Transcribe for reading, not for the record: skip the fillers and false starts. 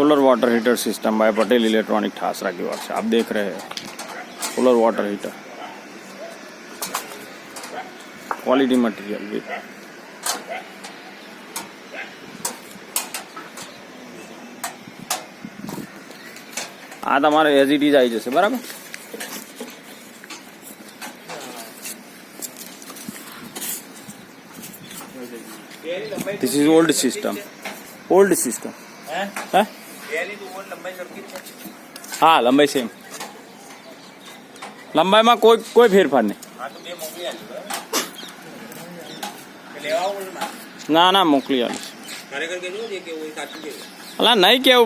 Solar water heater system by Patel electronic Thasra की ओर से आप देख रहे हैं solar water heater quality material भी। आ तमारे एज इट इज आई जैसे बराबर। दिस इज ओल्ड सिस्टम है हाँ लंबाई सेम लंबाई में कोई फेरफार नहीं ना मोकली अला नहीं क्या